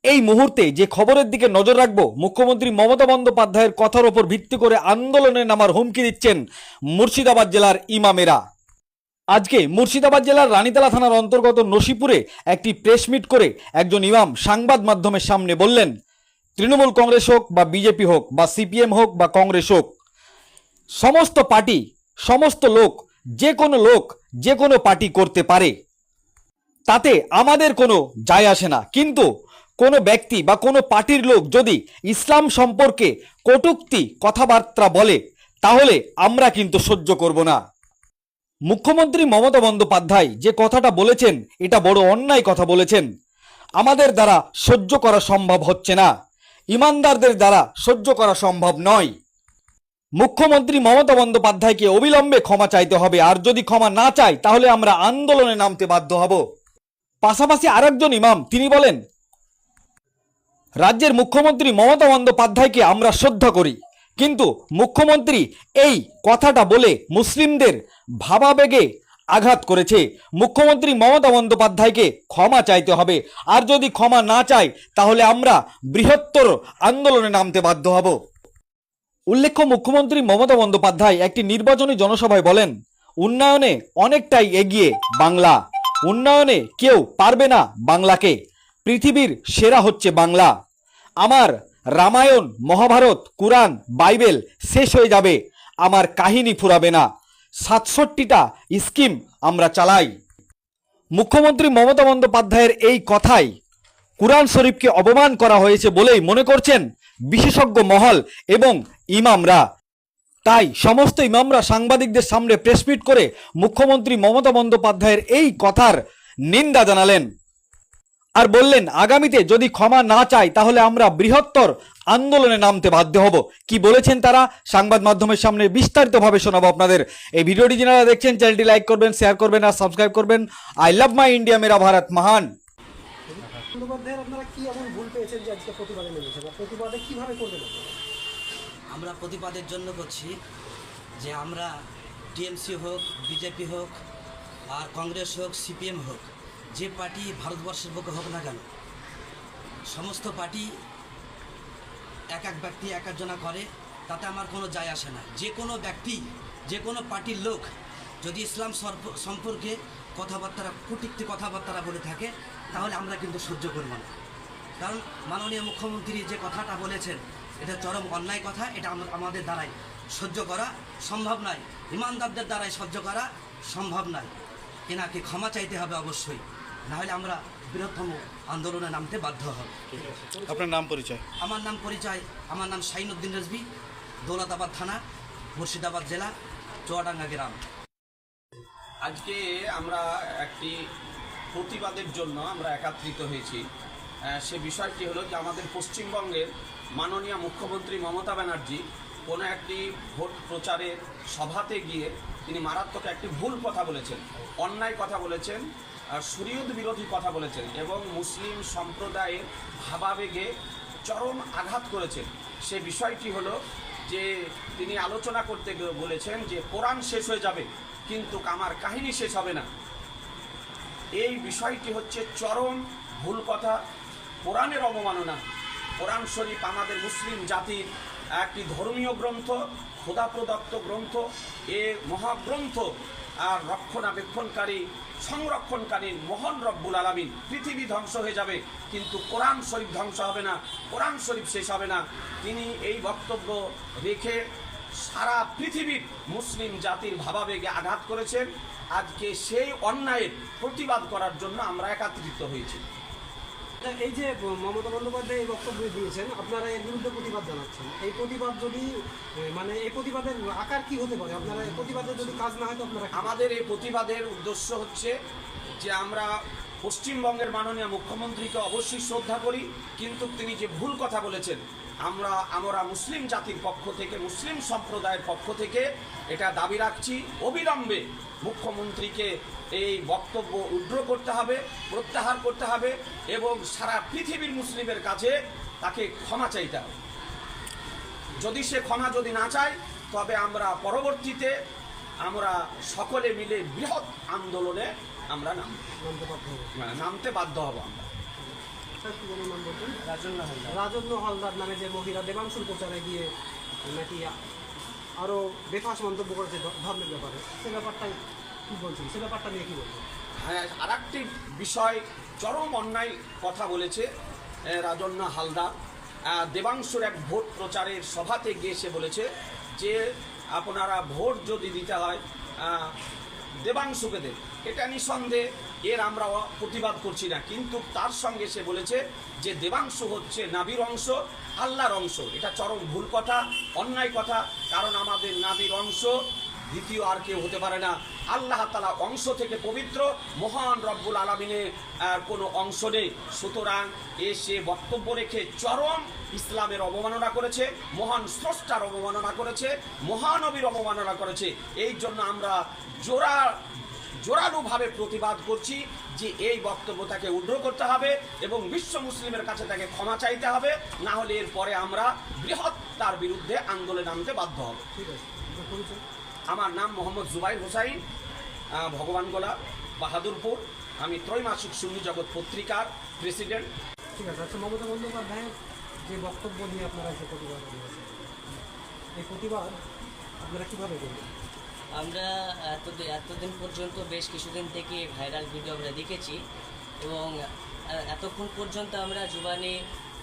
এই মুহূর্তে যে খবরের দিকে নজর রাখবো, মুখ্যমন্ত্রী মমতা বন্দ্যোপাধ্যায়ের কথার ওপর ভিত্তি করে আন্দোলনে নামার হুমকি দিচ্ছেন মুর্শিদাবাদ জেলার ইমামেরা। আজকে মুর্শিদাবাদ জেলার রানীতলা থানার অন্তর্গত নসিপুরে একটি প্রেস মিট করে একজন ইমাম সংবাদ মাধ্যমের সামনে বললেন, তৃণমূল কংগ্রেস হোক বা বিজেপি হোক বা সিপিএম হোক বা কংগ্রেস হোক, সমস্ত পার্টি, সমস্ত লোক, যে কোনো পার্টি করতে পারে, তাতে আমাদের কোনো যায় আসে না। কিন্তু কোনো ব্যক্তি বা কোনো পার্টির লোক যদি ইসলাম সম্পর্কে কটূক্তি কথাবার্তা বলে, তাহলে আমরা কিন্তু সহ্য করব না। মুখ্যমন্ত্রী মমতা বন্দ্যোপাধ্যায় যে কথাটা বলেছেন, এটা বড় অন্যায় কথা বলেছেন। আমাদের দ্বারা সহ্য করা সম্ভব হচ্ছে না, ইমানদারদের দ্বারা সহ্য করা সম্ভব নয়। মুখ্যমন্ত্রী মমতা বন্দ্যোপাধ্যায়কে অবিলম্বে ক্ষমা চাইতে হবে, আর যদি ক্ষমা না চায় তাহলে আমরা আন্দোলনে নামতে বাধ্য হব। পাশাপাশি আরেকজন ইমাম তিনি বলেন, রাজ্যের মুখ্যমন্ত্রী মমতা বন্দ্যোপাধ্যায়কে আমরা শ্রদ্ধা করি, কিন্তু মুখ্যমন্ত্রী এই কথাটা বলে মুসলিমদের ভাবাবেগে আঘাত করেছে। মুখ্যমন্ত্রী মমতা বন্দ্যোপাধ্যায়কে ক্ষমা চাইতে হবে, আর যদি ক্ষমা না চায় তাহলে আমরা বৃহত্তর আন্দোলনে নামতে বাধ্য হব। উল্লেখ্য, মুখ্যমন্ত্রী মমতা বন্দ্যোপাধ্যায় একটি নির্বাচনী জনসভায় বলেন, উন্নয়নে অনেকটাই এগিয়ে বাংলা, উন্নয়নে কেউ পারবে না বাংলাকে, পৃথিবীর সেরা হচ্ছে বাংলা। আমার রামায়ণ, মহাভারত, কুরআন, বাইবেল শেষ হয়ে যাবে, আমার কাহিনী ফুরাবে না, ৬৭টা স্কিম আমরা চালাই। মুখ্যমন্ত্রী মমতা বন্দ্যোপাধ্যায়ের এই কথায় কুরআন শরীফকে অপমান করা হয়েছে বলেই মনে করছেন বিশেষজ্ঞ মহল এবং ইমামরা। তাই সমস্ত ইমামরা সাংবাদিকদের সামনে প্রেসমিট করে মুখ্যমন্ত্রী মমতা বন্দ্যোপাধ্যায়ের এই কথার নিন্দা জানালেন, আর বললেন আগামীতে যদি ক্ষমা না চায় তাহলে আমরা বৃহত্তর আন্দোলনে নামতে বাধ্য হব। কি বলেছেন তারা সংবাদ মাধ্যমের সামনে বিস্তারিতভাবে শোনাবো আপনাদের। এই ভিডিওটি যারা দেখছেন চ্যানেলটি লাইক করবেন, শেয়ার করবেন আর সাবস্ক্রাইব করবেন। আই লাভ মাই ইন্ডিয়া, মেরা ভারত মহান। আপনারা কি এমন ভুল পেয়েছেন যে আজকে প্রতিবাদে নেমেছেন? প্রতিবাদে কিভাবে করবেন? আমরা প্রতিবাদের জন্য করছি যে আমরা টিএমসি হোক, বিজেপি হোক, আর কংগ্রেস হোক, সিপিএম হোক, যে পার্টি ভারতবর্ষের পক্ষে হোক না কেন, সমস্ত পার্টি এক এক ব্যক্তি এক একজনা করে, তাতে আমার কোনো যায় আসে না। যে কোনো ব্যক্তি, যে কোনো পার্টির লোক যদি ইসলাম সম্পর্কে কথাবার্তা, কটূক্তি কথাবার্তা বলে থাকে, তাহলে আমরা কিন্তু সহ্য করব না। কারণ মাননীয় মুখ্যমন্ত্রী যে কথাটা বলেছেন, এটা চরম অন্যায় কথা। এটা আমাদের দ্বারাই সহ্য করা সম্ভব নয়, ইমানদারদের দ্বারাই সহ্য করা সম্ভব নয়। এনাকে ক্ষমা চাইতে হবে অবশ্যই, নাহলে আমরা বৃহত্তম আন্দোলনে নামতে বাধ্য হব। আপনার নাম পরিচয়? আমার নাম শাহিনুদ্দিন রেজভী, দৌলতাবাদ থানা, মুর্শিদাবাদ জেলা, চুয়াডাঙ্গা গ্রাম। আজকে আমরা একটি প্রতিবাদের জন্য আমরা একত্রিত হয়েছি। সে বিষয়টি হলো যে আমাদের পশ্চিমবঙ্গের মাননীয় মুখ্যমন্ত্রী মমতা ব্যানার্জি কোনো একটি ভোট প্রচারের সভাতে গিয়ে তিনি মারাত্মক একটি ভুল কথা বলেছেন, অন্যায় কথা বলেছেন, শরীয়ত বিরোধী কথা বলেছেন এবং মুসলিম সম্প্রদায়ের ভাবাবেগে চরম আঘাত করেছেন। সে বিষয়টি হলো যে তিনি আলোচনা করতে বলেছেন যে কোরআন শেষ হয়ে যাবে কিন্তু আমার কাহিনী শেষ হবে না। এই বিষয়টি হচ্ছে চরম ভুল কথা, কোরআনের অবমাননা। কোরআন শরীফ আমাদের মুসলিম জাতির একটি ধর্মীয় গ্রন্থ, খোদা প্রদত্ত গ্রন্থ। এ মহাগ্রন্থ আর রক্ষণাবেক্ষণকারী, সংরক্ষণকারী মহান রব্বুল আলামিন। পৃথিবী ধ্বংস হয়ে যাবে কিন্তু কোরআন শরীফ ধ্বংস হবে না, কোরআন শরীফ শেষ হবে না। তিনি এই বক্তব্য রেখে সারা পৃথিবীর মুসলিম জাতির ভাবাবেগে আঘাত করেছেন। আজকে সেই অন্যায়ের প্রতিবাদ করার জন্য আমরা একত্রিত হয়েছি। এই যে মমতা বন্দ্যোপাধ্যায় এই বক্তব্য দিয়েছেন, আপনারা এর বিরুদ্ধে প্রতিবাদ জানাচ্ছেন। এই প্রতিবাদ যদি এই প্রতিবাদের আকার কি হতে পারে? আপনারা এই প্রতিবাদের যদি কাজ না হয় তো আপনারা? আমাদের এই প্রতিবাদের উদ্দেশ্য হচ্ছে যে আমরা পশ্চিমবঙ্গের মাননীয় মুখ্যমন্ত্রীকে অবশ্যই শ্রদ্ধা করি, কিন্তু তিনি যে ভুল কথা বলেছেন, আমরা মুসলিম জাতির পক্ষ থেকে, মুসলিম সম্প্রদায়ের পক্ষ থেকে এটা দাবি রাখছি, অবিলম্বে মুখ্যমন্ত্রীকে এই বক্তব্য উইথড্র করতে হবে, প্রত্যাহার করতে হবে এবং সারা পৃথিবীর মুসলিমের কাছে তাকে ক্ষমা চাইতে হবে। যদি সে ক্ষমা যদি না চায়, তবে আমরা পরবর্তীতে আমরা সকলে মিলে বৃহৎ আন্দোলনে আমরা নামতে বাধ্য হব আমরা। স্যার কি যেন নাম বলছেন? রাজন্য হালদার। রাজন্য হালদার নামে যে মহিলা দেবাংশুর প্রচারে গিয়ে নাকি আরও বেফাস মন্তব্য করেছে ধর্মের ব্যাপারে, সে ব্যাপারটাই কী বলছেন, সে ব্যাপারটা নিয়ে কী বলছেন? হ্যাঁ, আর একটি বিষয় চরম অন্যায় কথা বলেছে রাজন্না হালদার। দেবাংশুর এক ভোট প্রচারের সভাতে গিয়ে সে বলেছে যে আপনারা ভোট যদি দিতে হয় দেবাংশুকে দেন। এটা নিঃসন্দেহে এর আমরা প্রতিবাদ করছি না, কিন্তু তার সঙ্গে সে বলেছে যে দেবাংশু হচ্ছে নাবির অংশ, আল্লাহর অংশ। এটা চরম ভুল কথা, অন্যায় কথা। কারণ আমাদের নাবির অংশ দ্বিতীয় আর কেউ হতে পারে না। আল্লাহ তাআলা অংশ থেকে পবিত্র, মহান রব্বুল আলামিনের কোনো অংশ নেই। সুতরাং এসে বক্তব্য রেখে চরম ইসলামের অবমাননা করেছে, মহান স্রষ্টার অবমাননা করেছে, মহানবীর অবমাননা করেছে। এই জন্য আমরা জোরালোভাবে প্রতিবাদ করছি যে এই বক্তব্য তাকে উগ্র করতে হবে এবং বিশ্ব মুসলিমের কাছে তাকে ক্ষমা চাইতে হবে, না হলে এরপরে আমরা বৃহৎ তার বিরুদ্ধে আন্দোলনে নামতে বাধ্য হব। ঠিক আছে, আপনার পরিচয়? আমার নাম মোহাম্মদ জুবাইর হোসাইন, ভগবানগোলা, বাহাদুরপুর। আমি ত্রৈমাসিক সুন্নি জগৎ পত্রিকার প্রেসিডেন্ট। ঠিক আছে। আচ্ছা, মমতা বন্দ্যোপাধ্যায়ের যে বক্তব্য নিয়ে আপনারা যে প্রতিবাদ করেছেন, এই প্রতিবাদ আপনারা কীভাবে করবেন? আমরা এতদিন পর্যন্ত বেশ কিছুদিন থেকে ভাইরাল ভিডিও আমরা দেখেছি এবং এতক্ষণ পর্যন্ত আমরা জুবানে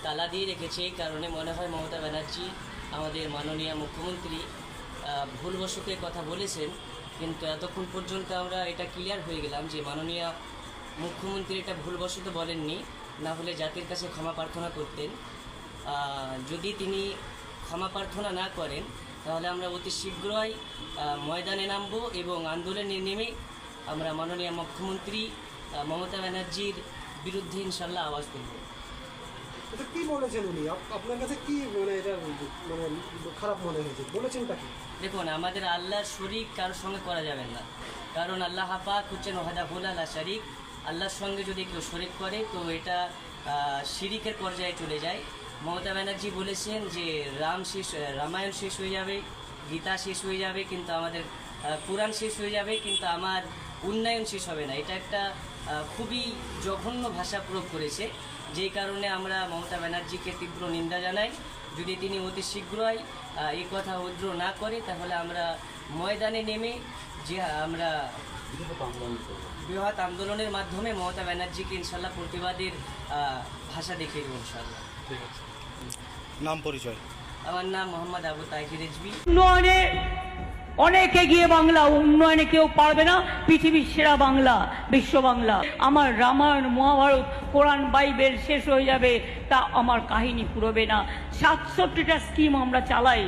তালা দিয়ে রেখেছি। এই কারণে মনে হয় মমতা ব্যানার্জি আমাদের মাননীয় মুখ্যমন্ত্রী ভুলবশত কথা বলেছেন, কিন্তু এতক্ষণ পর্যন্ত আমরা এটা ক্লিয়ার হয়ে গেলাম যে মাননীয় মুখ্যমন্ত্রী এটা ভুলবশত বলেননি, না হলে জাতির কাছে ক্ষমা প্রার্থনা করতেন। যদি তিনি ক্ষমা প্রার্থনা না করেন তাহলে আমরা অতি শীঘ্রই ময়দানে নামব এবং আন্দোলনে নেমে আমরা মাননীয় মুখ্যমন্ত্রী মমতা ব্যানার্জির বিরুদ্ধে ইনশাল্লাহ আওয়াজ তুলব। এটা কী বলেছেন উনি? আপনার কাছে কি মানে এটা মানে খারাপ মনে হয়েছে? বলেছেনটা কি? দেখুন, আমাদের আল্লাহর শরিক কারোর সঙ্গে করা যাবে না, কারণ আল্লাহ পাক হচ্ছেন ওয়াহদাহুল লা শারীক। আল্লাহর সঙ্গে যদি কেউ শরিক করে তো এটা শিরিকের পর্যায়ে চলে যায়। মমতা ব্যানার্জি বলেছেন যে রামায়ণ শেষ হয়ে যাবে, গীতা শেষ হয়ে যাবে, কিন্তু আমাদের কোরআন শেষ হয়ে যাবে, কিন্তু আমার উন্নয়ন শেষ হবে না। এটা একটা খুবই জঘন্য ভাষা প্রয়োগ করেছে, যেই কারণে আমরা মমতা ব্যানার্জিকে তীব্র নিন্দা জানাই। যদি তিনি অতি শীঘ্রই এই কথা উদ্র না করে তাহলে আমরা ময়দানে নেমে যে আমরা বৃহৎ আন্দোলনের মাধ্যমে মমতা ব্যানার্জিকে ইনশাল্লাহ প্রতিবাদের ভাষা দেখিয়ে দেবো ইনশাল্লাহ। ঠিক আছে, নাম পরিচয়? আমার নাম মোহাম্মদ আবু তাহির রিজভী। উন্নয়নে অনেক এগিয়ে বাংলা, উন্নয়নে কেউ পারবে না। পৃথিবীর সেরা বাংলা, বিশ্ব বাংলা। আমার রামায়ণ, মহাভারত, কোরআন, বাইবেল শেষ হয়ে যাবে, তা আমার কাহিনী পুরোবে না। 67টা স্কিম আমরা চালাই।